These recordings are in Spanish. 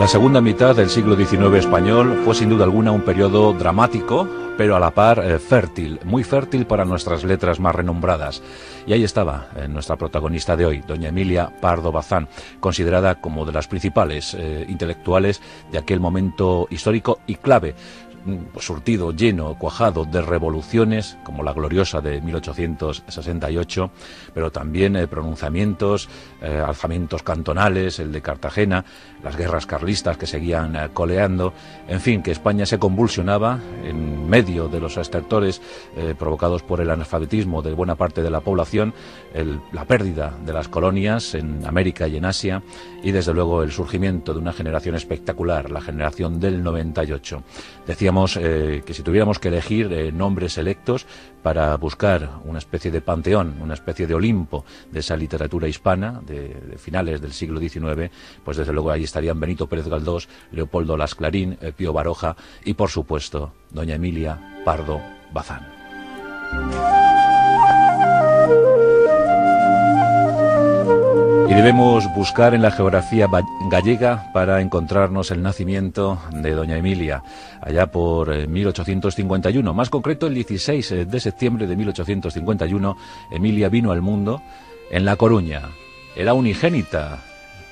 La segunda mitad del siglo XIX español fue sin duda alguna un periodo dramático, pero a la par fértil, muy fértil para nuestras letras más renombradas. Y ahí estaba nuestra protagonista de hoy, doña Emilia Pardo Bazán, considerada como de las principales intelectuales de aquel momento histórico y clave, surtido, lleno, cuajado de revoluciones, como la gloriosa de 1868, pero también pronunciamientos, alzamientos cantonales, el de Cartagena, las guerras carlistas que seguían coleando, en fin, que España se convulsionaba en medio de los estertores provocados por el analfabetismo de buena parte de la población, la pérdida de las colonias en América y en Asia, y desde luego el surgimiento de una generación espectacular, la generación del 98. Decíamos que si tuviéramos que elegir nombres selectos para buscar una especie de panteón, una especie de Olimpo de esa literatura hispana de finales del siglo XIX, pues desde luego ahí estarían Benito Pérez Galdós, Leopoldo Las Clarín, Pío Baroja y por supuesto doña Emilia Pardo Bazán. Y debemos buscar en la geografía gallega para encontrarnos el nacimiento de doña Emilia, allá por 1851. Más concreto, el 16 de septiembre de 1851, Emilia vino al mundo en La Coruña. Era unigénita,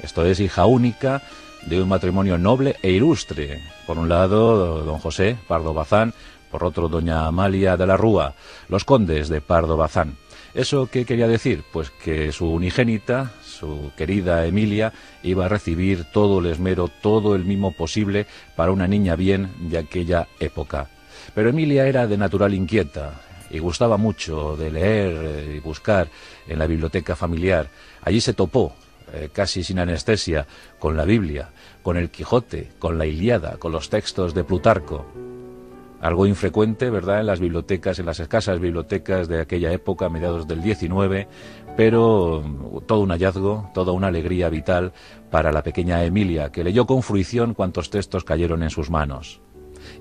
esto es, hija única de un matrimonio noble e ilustre. Por un lado, don José Pardo Bazán, por otro, doña Amalia de la Rúa, los condes de Pardo Bazán. ¿Eso qué quería decir? Pues que su unigénita, su querida Emilia, iba a recibir todo el esmero, todo el mimo posible para una niña bien de aquella época. Pero Emilia era de natural inquieta y gustaba mucho de leer y buscar en la biblioteca familiar. Allí se topó, casi sin anestesia, con la Biblia, con el Quijote, con la Ilíada, con los textos de Plutarco. Algo infrecuente, ¿verdad?, en las bibliotecas, en las escasas bibliotecas de aquella época, mediados del XIX, pero todo un hallazgo, toda una alegría vital para la pequeña Emilia, que leyó con fruición cuantos textos cayeron en sus manos.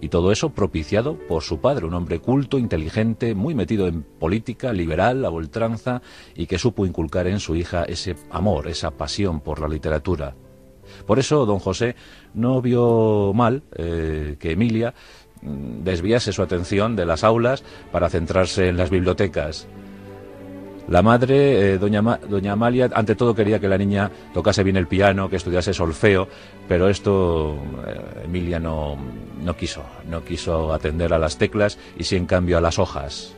Y todo eso propiciado por su padre, un hombre culto, inteligente, muy metido en política, liberal, a ultranza, y que supo inculcar en su hija ese amor, esa pasión por la literatura. Por eso don José no vio mal que Emilia desviase su atención de las aulas para centrarse en las bibliotecas. La madre, doña Amalia, ante todo quería que la niña tocase bien el piano, que estudiase solfeo, pero esto Emilia no quiso atender a las teclas y sí en cambio a las hojas,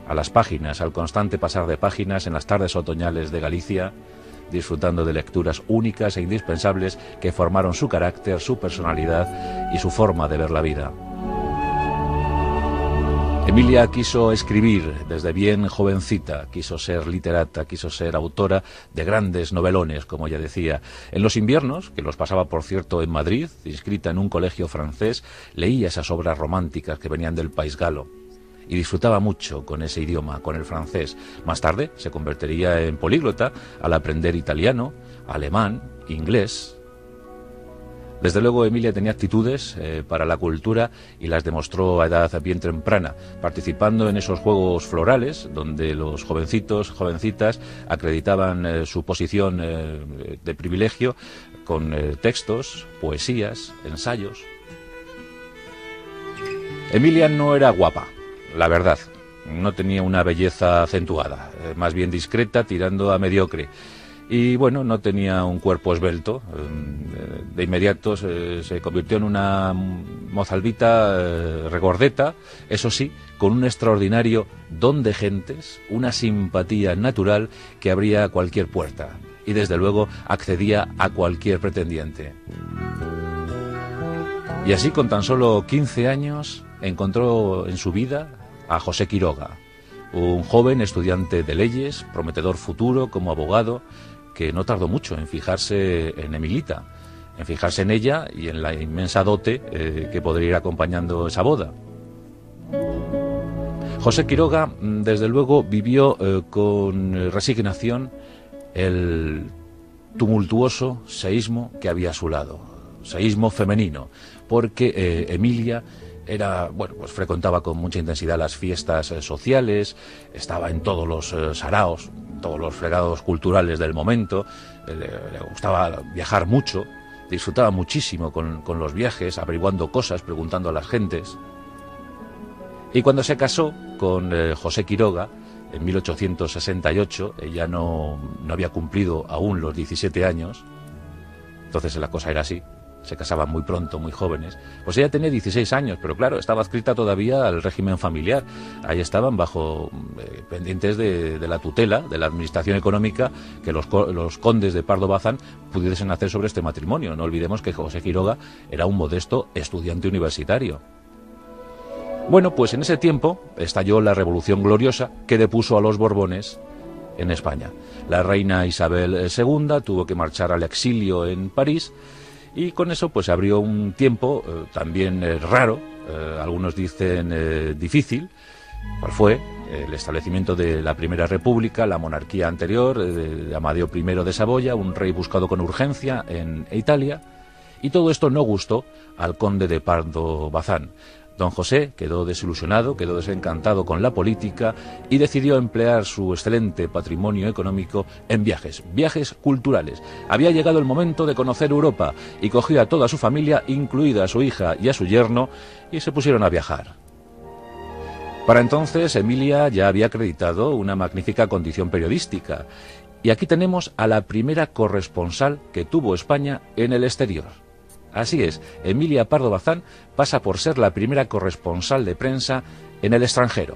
a las páginas, al constante pasar de páginas en las tardes otoñales de Galicia, disfrutando de lecturas únicas e indispensables que formaron su carácter, su personalidad y su forma de ver la vida. Emilia quiso escribir desde bien jovencita, quiso ser literata, quiso ser autora de grandes novelones, como ella decía. En los inviernos, que los pasaba por cierto en Madrid, inscrita en un colegio francés, leía esas obras románticas que venían del país galo y disfrutaba mucho con ese idioma, con el francés. Más tarde se convertiría en políglota al aprender italiano, alemán, inglés. Desde luego Emilia tenía aptitudes para la cultura y las demostró a edad bien temprana, participando en esos juegos florales donde los jovencitos, jovencitas acreditaban su posición de privilegio con textos, poesías, ensayos. Emilia no era guapa, la verdad, no tenía una belleza acentuada, más bien discreta, tirando a mediocre. Y bueno, no tenía un cuerpo esbelto. De inmediato se convirtió en una mozalbita regordeta, eso sí, con un extraordinario don de gentes, una simpatía natural que abría cualquier puerta y desde luego accedía a cualquier pretendiente. Y así, con tan solo 15 años, encontró en su vida a José Quiroga, un joven estudiante de leyes, prometedor futuro como abogado, que no tardó mucho en fijarse en Emilita, en fijarse en ella y en la inmensa dote que podría ir acompañando esa boda. José Quiroga, desde luego, vivió con resignación el tumultuoso seísmo que había a su lado, seísmo femenino, porque Emilia era, bueno, pues frecuentaba con mucha intensidad las fiestas sociales, estaba en todos los saraos, todos los fregados culturales del momento, le gustaba viajar mucho, disfrutaba muchísimo con los viajes, averiguando cosas, preguntando a las gentes. Y cuando se casó con José Quiroga, en 1868, ella no había cumplido aún los 17 años, entonces la cosa era así, se casaban muy pronto, muy jóvenes, pues ella tenía 16 años, pero claro, estaba adscrita todavía al régimen familiar, ahí estaban bajo pendientes de la tutela, de la administración económica, que los condes de Pardo Bazán pudiesen hacer sobre este matrimonio. No olvidemos que José Quiroga era un modesto estudiante universitario. Bueno, pues en ese tiempo estalló la Revolución Gloriosa que depuso a los Borbones en España. La reina Isabel II tuvo que marchar al exilio en París y con eso pues abrió un tiempo también raro, algunos dicen difícil, cual fue el establecimiento de la Primera República, la monarquía anterior de Amadeo I de Saboya, un rey buscado con urgencia en Italia, y todo esto no gustó al conde de Pardo Bazán. Don José quedó desilusionado, quedó desencantado con la política y decidió emplear su excelente patrimonio económico en viajes culturales. Había llegado el momento de conocer Europa y cogió a toda su familia, incluida a su hija y a su yerno, y se pusieron a viajar. Para entonces Emilia ya había acreditado una magnífica condición periodística, y aquí tenemos a la primera corresponsal que tuvo España en el exterior. Así es, Emilia Pardo Bazán pasa por ser la primera corresponsal de prensa en el extranjero.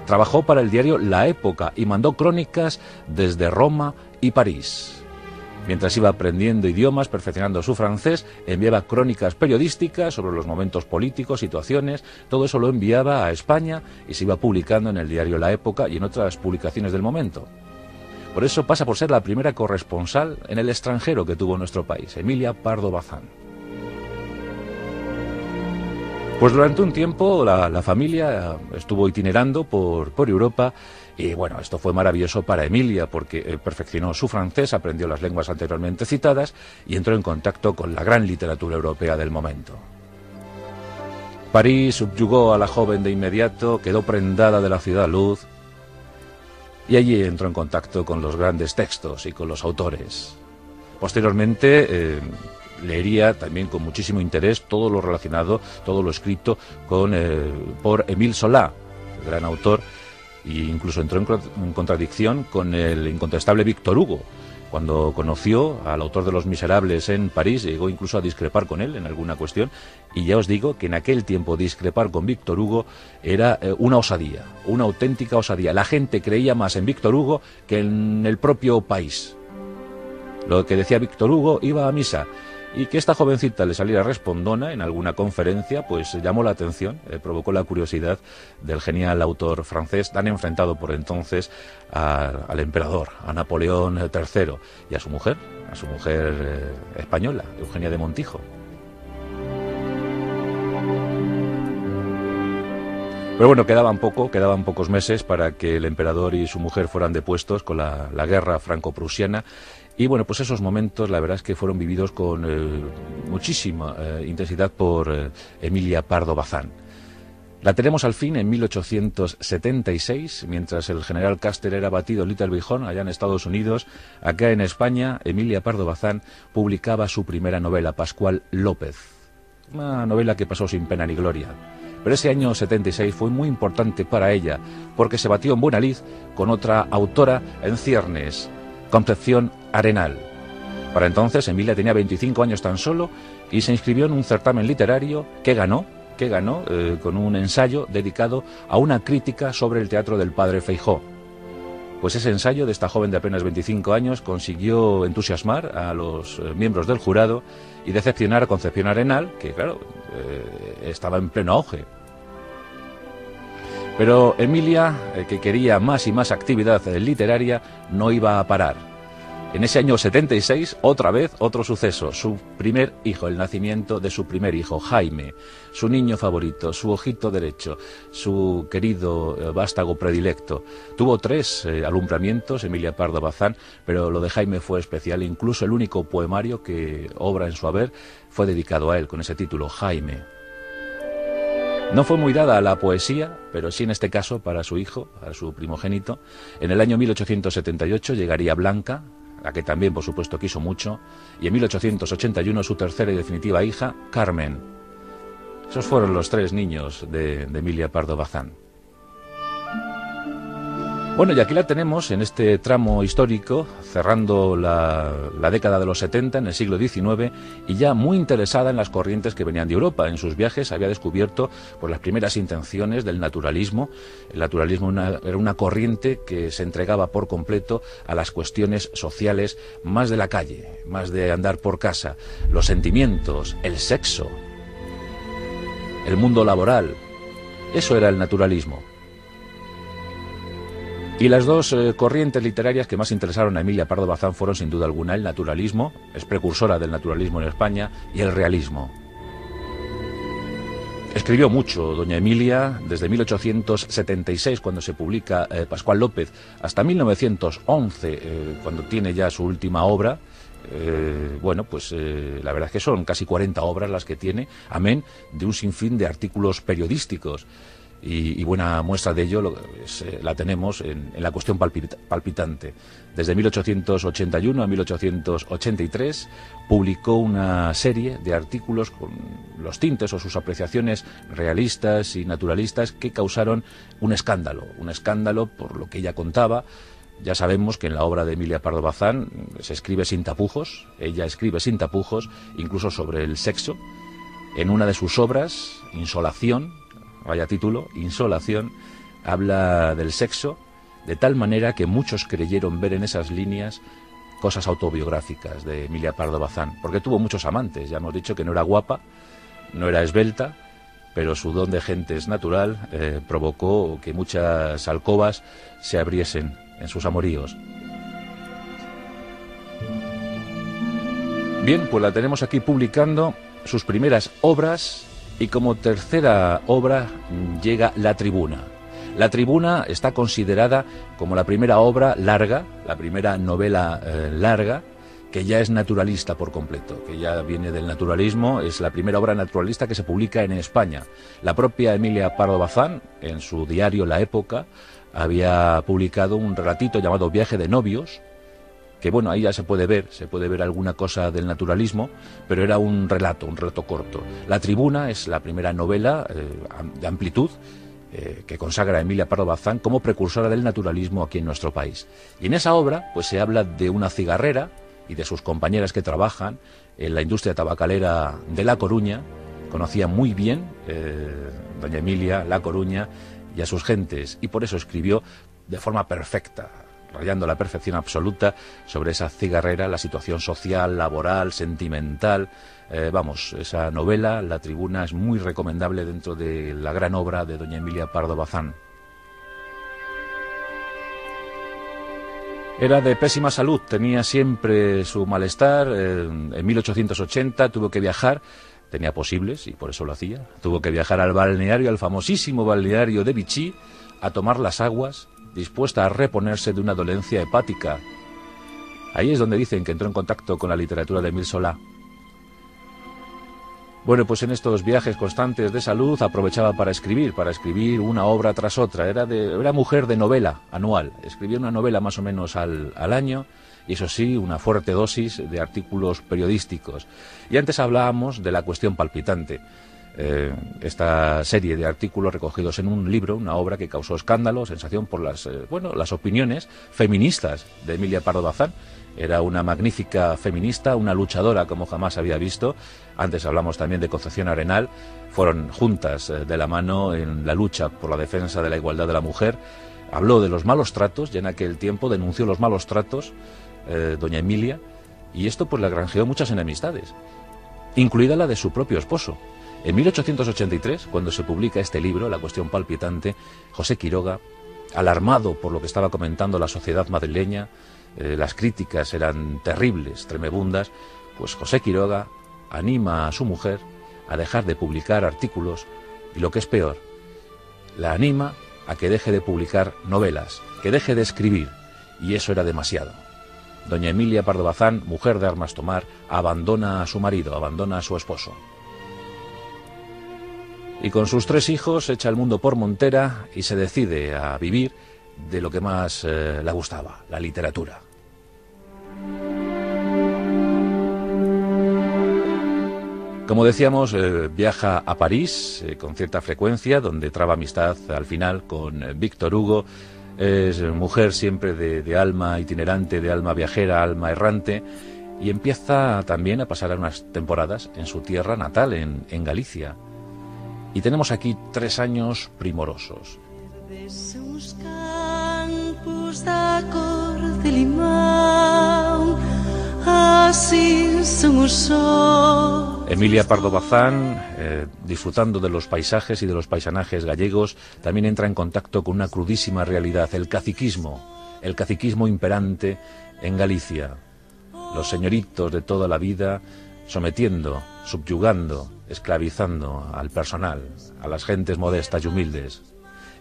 Trabajó para el diario La Época y mandó crónicas desde Roma y París. Mientras iba aprendiendo idiomas, perfeccionando su francés, enviaba crónicas periodísticas sobre los momentos políticos, situaciones, todo eso lo enviaba a España y se iba publicando en el diario La Época y en otras publicaciones del momento. Por eso pasa por ser la primera corresponsal en el extranjero que tuvo nuestro país, Emilia Pardo Bazán. Pues durante un tiempo la familia estuvo itinerando por Europa y bueno, esto fue maravilloso para Emilia porque perfeccionó su francés, aprendió las lenguas anteriormente citadas y entró en contacto con la gran literatura europea del momento. París subyugó a la joven de inmediato, quedó prendada de la ciudad luz y allí entró en contacto con los grandes textos y con los autores. Posteriormente leería también con muchísimo interés todo lo relacionado, todo lo escrito por Émile Zola, el gran autor, e incluso entró en contradicción con el incontestable Víctor Hugo. Cuando conoció al autor de Los Miserables en París, llegó incluso a discrepar con él en alguna cuestión, y ya os digo que en aquel tiempo discrepar con Víctor Hugo era una osadía, una auténtica osadía. La gente creía más en Víctor Hugo que en el propio país. Lo que decía Víctor Hugo iba a misa, y que esta jovencita le saliera respondona en alguna conferencia, pues llamó la atención, provocó la curiosidad del genial autor francés, tan enfrentado por entonces al emperador, a Napoleón III, y a su mujer española, Eugenia de Montijo. Pero bueno, quedaban pocos meses para que el emperador y su mujer fueran depuestos con la guerra franco-prusiana. Y bueno, pues esos momentos la verdad es que fueron vividos con muchísima intensidad por Emilia Pardo Bazán. La tenemos al fin en 1876, mientras el general Custer era batido en Little Bighorn, allá en Estados Unidos. Acá en España, Emilia Pardo Bazán publicaba su primera novela, Pascual López. Una novela que pasó sin pena ni gloria. Pero ese año 76 fue muy importante para ella, porque se batió en buena lid con otra autora en ciernes, Concepción Arenal. Para entonces Emilia tenía 25 años tan solo y se inscribió en un certamen literario que ganó con un ensayo dedicado a una crítica sobre el teatro del padre Feijó. Pues ese ensayo de esta joven de apenas 25 años consiguió entusiasmar a los miembros del jurado y decepcionar a Concepción Arenal, que claro, estaba en pleno auge. Pero Emilia, que quería más y más actividad literaria, no iba a parar. En ese año 76, otra vez, otro suceso, su primer hijo, el nacimiento de su primer hijo, Jaime, su niño favorito, su ojito derecho, su querido vástago predilecto. Tuvo 3 alumbramientos, Emilia Pardo Bazán, pero lo de Jaime fue especial, incluso el único poemario que obra en su haber fue dedicado a él, con ese título, Jaime. No fue muy dada a la poesía, pero sí en este caso para su hijo, a su primogénito. En el año 1878 llegaría Blanca, la que también, por supuesto, quiso mucho, y en 1881 su tercera y definitiva hija, Carmen. Esos fueron los 3 niños de Emilia Pardo Bazán. Bueno, y aquí la tenemos en este tramo histórico, cerrando la década de los 70, en el siglo XIX, y ya muy interesada en las corrientes que venían de Europa. En sus viajes había descubierto pues, las primeras intenciones del naturalismo. El naturalismo era una corriente que se entregaba por completo a las cuestiones sociales más de la calle, más de andar por casa, los sentimientos, el sexo, el mundo laboral. Eso era el naturalismo. Y las 2 corrientes literarias que más interesaron a Emilia Pardo Bazán fueron sin duda alguna el naturalismo, es precursora del naturalismo en España, y el realismo. Escribió mucho doña Emilia, desde 1876, cuando se publica Pascual López, hasta 1911, cuando tiene ya su última obra. La verdad es que son casi 40 obras las que tiene, amén de un sinfín de artículos periodísticos. Y buena muestra de ello la tenemos en la cuestión palpitante. Desde 1881 a 1883 publicó una serie de artículos con los tintes o sus apreciaciones realistas y naturalistas que causaron un escándalo por lo que ella contaba. Ya sabemos que en la obra de Emilia Pardo Bazán se escribe sin tapujos, ella escribe sin tapujos, incluso sobre el sexo. En una de sus obras, Insolación, vaya título, Insolación, habla del sexo, de tal manera que muchos creyeron ver en esas líneas cosas autobiográficas de Emilia Pardo Bazán, porque tuvo muchos amantes. Ya hemos dicho que no era guapa, no era esbelta, pero su don de gentes natural provocó que muchas alcobas se abriesen en sus amoríos. Bien, pues la tenemos aquí publicando sus primeras obras. Y como tercera obra llega La Tribuna. La Tribuna está considerada como la primera obra larga, la primera novela larga, que ya es naturalista por completo, que ya viene del naturalismo, es la primera obra naturalista que se publica en España. La propia Emilia Pardo Bazán, en su diario La Época, había publicado un relatito llamado Viaje de novios, que bueno, ahí ya se puede ver alguna cosa del naturalismo, pero era un relato corto. La Tribuna es la primera novela de amplitud que consagra a Emilia Pardo Bazán como precursora del naturalismo aquí en nuestro país. Y en esa obra pues se habla de una cigarrera y de sus compañeras que trabajan en la industria tabacalera de La Coruña. Conocía muy bien doña Emilia La Coruña y a sus gentes, y por eso escribió de forma perfecta, rayando la perfección absoluta sobre esa cigarrera, la situación social, laboral, sentimental. Esa novela, La Tribuna, es muy recomendable dentro de la gran obra de doña Emilia Pardo Bazán. Era de pésima salud, tenía siempre su malestar. En 1880 tuvo que viajar, tenía posibles y por eso lo hacía, tuvo que viajar al balneario, al famosísimo balneario de Vichy, a tomar las aguas, dispuesta a reponerse de una dolencia hepática. Ahí es donde dicen que entró en contacto con la literatura de Émile Zola. Bueno, pues en estos viajes constantes de salud aprovechaba para escribir una obra tras otra. Era mujer de novela anual, escribía una novela más o menos al año, y eso sí, una fuerte dosis de artículos periodísticos. Y antes hablábamos de la cuestión palpitante. Esta serie de artículos recogidos en un libro, una obra que causó escándalo, sensación por las opiniones feministas de Emilia Pardo Bazán. Era una magnífica feminista, una luchadora como jamás había visto. Antes hablamos también de Concepción Arenal. Fueron juntas de la mano en la lucha por la defensa de la igualdad de la mujer. Habló de los malos tratos, ya en aquel tiempo denunció los malos tratos, doña Emilia, y esto pues le granjeó muchas enemistades, incluida la de su propio esposo. En 1883, cuando se publica este libro, La cuestión palpitante, José Quiroga, alarmado por lo que estaba comentando la sociedad madrileña, las críticas eran terribles, tremebundas, pues José Quiroga anima a su mujer a dejar de publicar artículos y, lo que es peor, la anima a que deje de publicar novelas, que deje de escribir, y eso era demasiado. Doña Emilia Pardo Bazán, mujer de armas tomar, abandona a su marido, abandona a su esposo. Y con sus 3 hijos echa el mundo por montera y se decide a vivir de lo que más le gustaba, la literatura. Como decíamos, viaja a París con cierta frecuencia, donde traba amistad al final con Víctor Hugo. Es mujer siempre de alma itinerante, de alma viajera, alma errante, y empieza también a pasar unas temporadas en su tierra natal, en Galicia. Y tenemos aquí 3 años primorosos. Emilia Pardo Bazán, disfrutando de los paisajes y de los paisanajes gallegos, también entra en contacto con una crudísima realidad, el caciquismo imperante en Galicia. Los señoritos de toda la vida sometiendo, subyugando, esclavizando al personal, a las gentes modestas y humildes.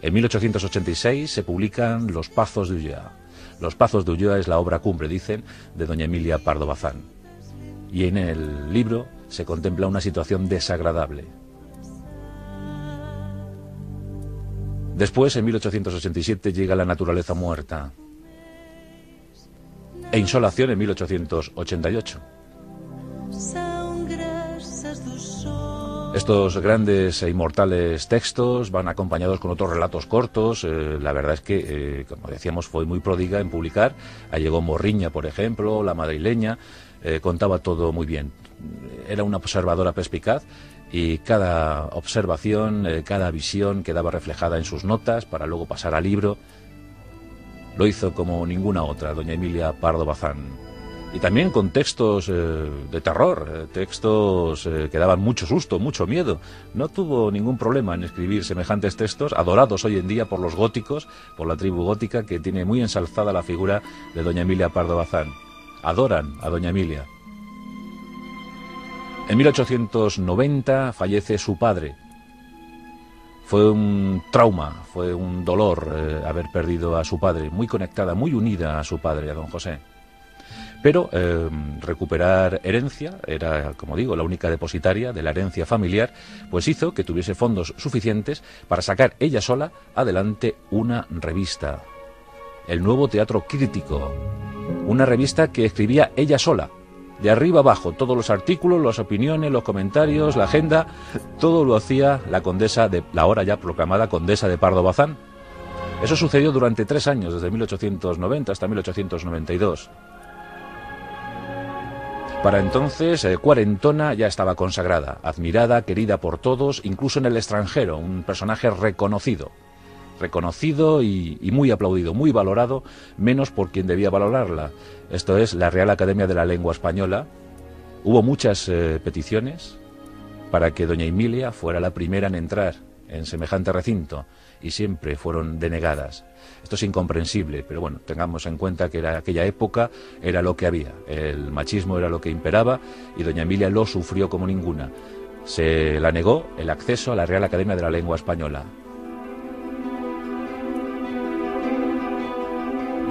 En 1886 se publican Los Pazos de Ulloa. Los Pazos de Ulloa es la obra cumbre, dicen, de doña Emilia Pardo Bazán. Y en el libro se contempla una situación desagradable. Después, en 1887, llega La naturaleza muerta. E Insolación en 1888. Estos grandes e inmortales textos van acompañados con otros relatos cortos. La verdad es que, como decíamos, fue muy pródiga en publicar. Allegó Morriña, por ejemplo, La madrileña, contaba todo muy bien. Era una observadora perspicaz y cada observación, cada visión quedaba reflejada en sus notas para luego pasar al libro. Lo hizo como ninguna otra, doña Emilia Pardo Bazán. Y también con textos de terror, textos que daban mucho susto, mucho miedo. No tuvo ningún problema en escribir semejantes textos, adorados hoy en día por los góticos, por la tribu gótica, que tiene muy ensalzada la figura de doña Emilia Pardo Bazán. Adoran a doña Emilia. En 1890 fallece su padre. Fue un trauma, fue un dolor haber perdido a su padre, muy conectada, muy unida a su padre, a don José. Pero recuperar herencia, era, como digo, la única depositaria de la herencia familiar, pues hizo que tuviese fondos suficientes para sacar ella sola adelante una revista, El Nuevo Teatro Crítico, una revista que escribía ella sola, de arriba abajo, todos los artículos, las opiniones, los comentarios, la agenda, todo lo hacía la condesa de la ahora ya proclamada condesa de Pardo Bazán. Eso sucedió durante 3 años, desde 1890 hasta 1892. Para entonces, cuarentona, ya estaba consagrada, admirada, querida por todos, incluso en el extranjero, un personaje reconocido y muy aplaudido, muy valorado, menos por quien debía valorarla. Esto es la Real Academia de la Lengua Española. Hubo muchas peticiones para que doña Emilia fuera la primera en entrar en semejante recinto y siempre fueron denegadas. Esto es incomprensible, pero bueno, tengamos en cuenta que aquella época era lo que había. El machismo era lo que imperaba y doña Emilia lo sufrió como ninguna. Se la negó el acceso a la Real Academia de la Lengua Española.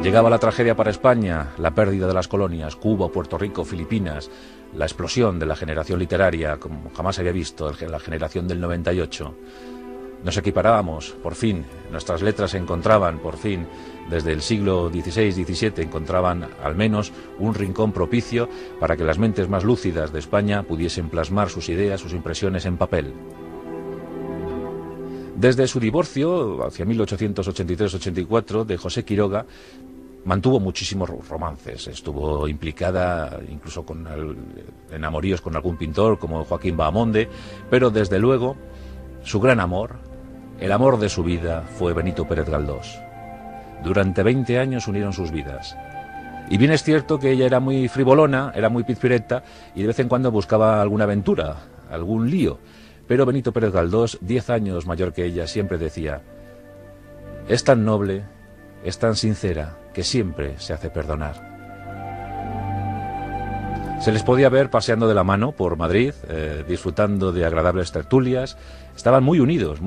Llegaba la tragedia para España, la pérdida de las colonias, Cuba, Puerto Rico, Filipinas, la explosión de la generación literaria, como jamás había visto, la generación del 98. Nos equiparábamos, por fin, nuestras letras se encontraban, por fin, desde el siglo XVI-XVII, encontraban al menos un rincón propicio para que las mentes más lúcidas de España pudiesen plasmar sus ideas, sus impresiones en papel. Desde su divorcio, hacia 1883-84, de José Quiroga, mantuvo muchísimos romances, estuvo implicada incluso en amoríos con algún pintor como Joaquín Bahamonde, pero desde luego su gran amor, el amor de su vida, fue Benito Pérez Galdós. Durante 20 años unieron sus vidas. Y bien es cierto que ella era muy frivolona, era muy pizpireta y de vez en cuando buscaba alguna aventura, algún lío. Pero Benito Pérez Galdós, 10 años mayor que ella, siempre decía: es tan noble, es tan sincera, que siempre se hace perdonar. Se les podía ver paseando de la mano por Madrid, disfrutando de agradables tertulias. Estaban muy unidos,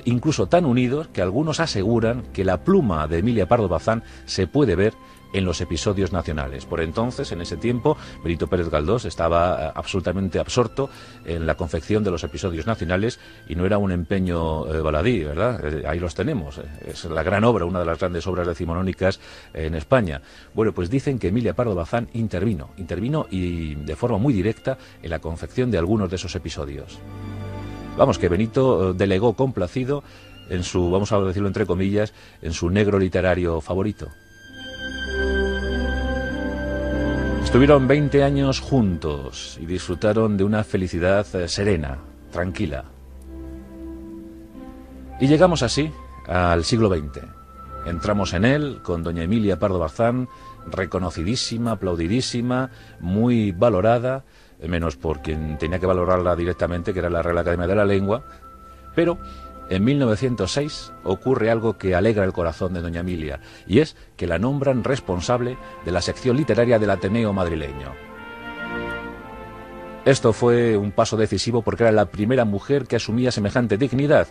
incluso tan unidos que algunos aseguran que la pluma de Emilia Pardo Bazán se puede ver en los episodios nacionales. Por entonces, en ese tiempo, Benito Pérez Galdós estaba absolutamente absorto en la confección de los episodios nacionales y no era un empeño baladí, ¿verdad? Ahí los tenemos. Es la gran obra, una de las grandes obras decimonónicas en España. Bueno, pues dicen que Emilia Pardo Bazán intervino y de forma muy directa en la confección de algunos de esos episodios. Vamos, que Benito delegó complacido en su, vamos a decirlo entre comillas, en su negro literario favorito. Estuvieron 20 años juntos y disfrutaron de una felicidad serena, tranquila. Y llegamos así al siglo XX. Entramos en él con doña Emilia Pardo Bazán, reconocidísima, aplaudidísima, muy valorada, menos por quien tenía que valorarla directamente, que era la Real Academia de la Lengua, pero en 1906 ocurre algo que alegra el corazón de doña Emilia, y es que la nombran responsable de la sección literaria del Ateneo madrileño. Esto fue un paso decisivo porque era la primera mujer que asumía semejante dignidad,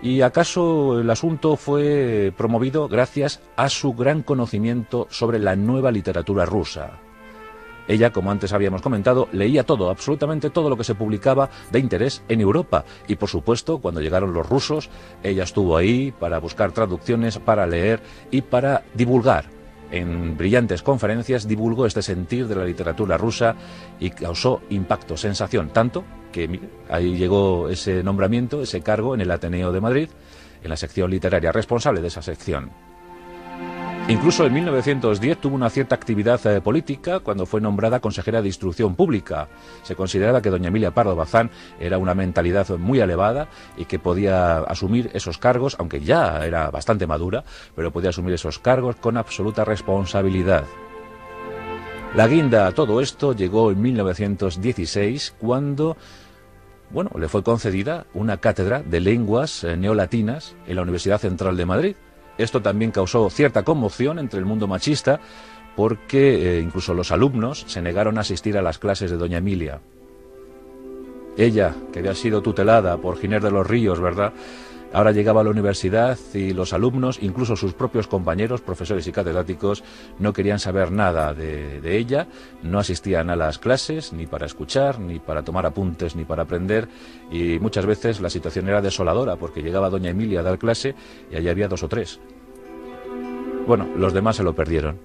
y acaso el asunto fue promovido gracias a su gran conocimiento sobre la nueva literatura rusa. Ella, como antes habíamos comentado, leía todo, absolutamente todo lo que se publicaba de interés en Europa. Y por supuesto, cuando llegaron los rusos, ella estuvo ahí para buscar traducciones, para leer y para divulgar. En brillantes conferencias divulgó este sentir de la literatura rusa y causó impacto, sensación, tanto que mire, ahí llegó ese nombramiento, ese cargo en el Ateneo de Madrid, en la sección literaria, responsable de esa sección. Incluso en 1910 tuvo una cierta actividad política cuando fue nombrada consejera de Instrucción Pública. Se consideraba que doña Emilia Pardo Bazán era una mentalidad muy elevada y que podía asumir esos cargos, aunque ya era bastante madura, pero podía asumir esos cargos con absoluta responsabilidad. La guinda a todo esto llegó en 1916 cuando, bueno, le fue concedida una cátedra de lenguas neolatinas en la Universidad Central de Madrid. Esto también causó cierta conmoción entre el mundo machista porque incluso los alumnos se negaron a asistir a las clases de doña Emilia. Ella, que había sido tutelada por Giner de los Ríos, ¿verdad?, ahora llegaba a la universidad y los alumnos, incluso sus propios compañeros, profesores y catedráticos, no querían saber nada de ella, no asistían a las clases ni para escuchar, ni para tomar apuntes, ni para aprender, y muchas veces la situación era desoladora porque llegaba doña Emilia a dar clase y allí había 2 o 3. Bueno, los demás se lo perdieron.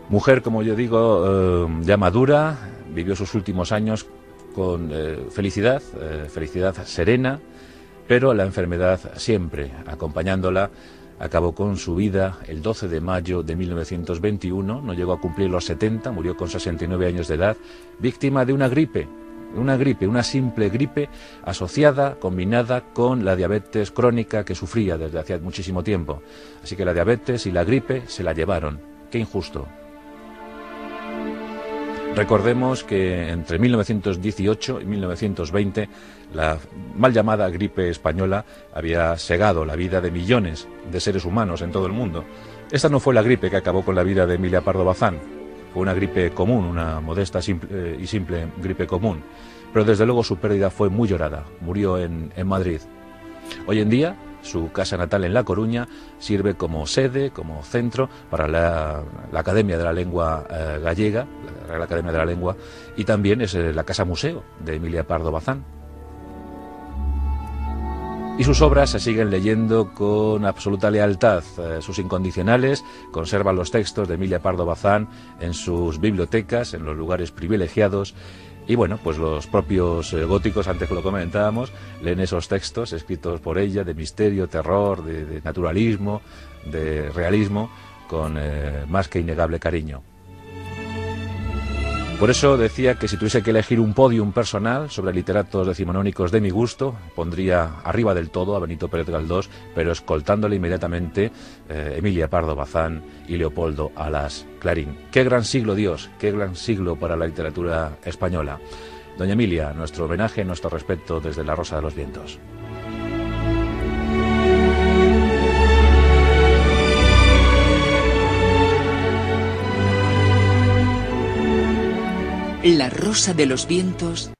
Mujer, como yo digo, ya madura, vivió sus últimos años con felicidad serena, pero la enfermedad siempre acompañándola. Acabó con su vida el 12 de mayo de 1921, no llegó a cumplir los 70, murió con 69 años de edad, víctima de una gripe, una simple gripe asociada, combinada con la diabetes crónica que sufría desde hacía muchísimo tiempo. Así que la diabetes y la gripe se la llevaron. Qué injusto. Recordemos que entre 1918 y 1920 la mal llamada gripe española había segado la vida de millones de seres humanos en todo el mundo. Esta no fue la gripe que acabó con la vida de Emilia Pardo Bazán, fue una gripe común, una modesta y simple gripe común, pero desde luego su pérdida fue muy llorada, murió en Madrid. Hoy en día su casa natal en La Coruña sirve como sede, como centro para la Academia de la Lengua gallega, la Real Academia de la Lengua, y también es la casa museo de Emilia Pardo Bazán. Y sus obras se siguen leyendo con absoluta lealtad. Sus incondicionales conservan los textos de Emilia Pardo Bazán en sus bibliotecas, en los lugares privilegiados. Y bueno, pues los propios góticos, antes que lo comentábamos, leen esos textos escritos por ella de misterio, terror, de naturalismo, de realismo, con más que innegable cariño. Por eso decía que si tuviese que elegir un podium personal sobre literatos decimonónicos de mi gusto, pondría arriba del todo a Benito Pérez Galdós, pero escoltándole inmediatamente Emilia Pardo Bazán y Leopoldo Alas Clarín. ¡Qué gran siglo, Dios! ¡Qué gran siglo para la literatura española! Doña Emilia, nuestro homenaje, nuestro respeto desde La Rosa de los Vientos. La Rosa de los Vientos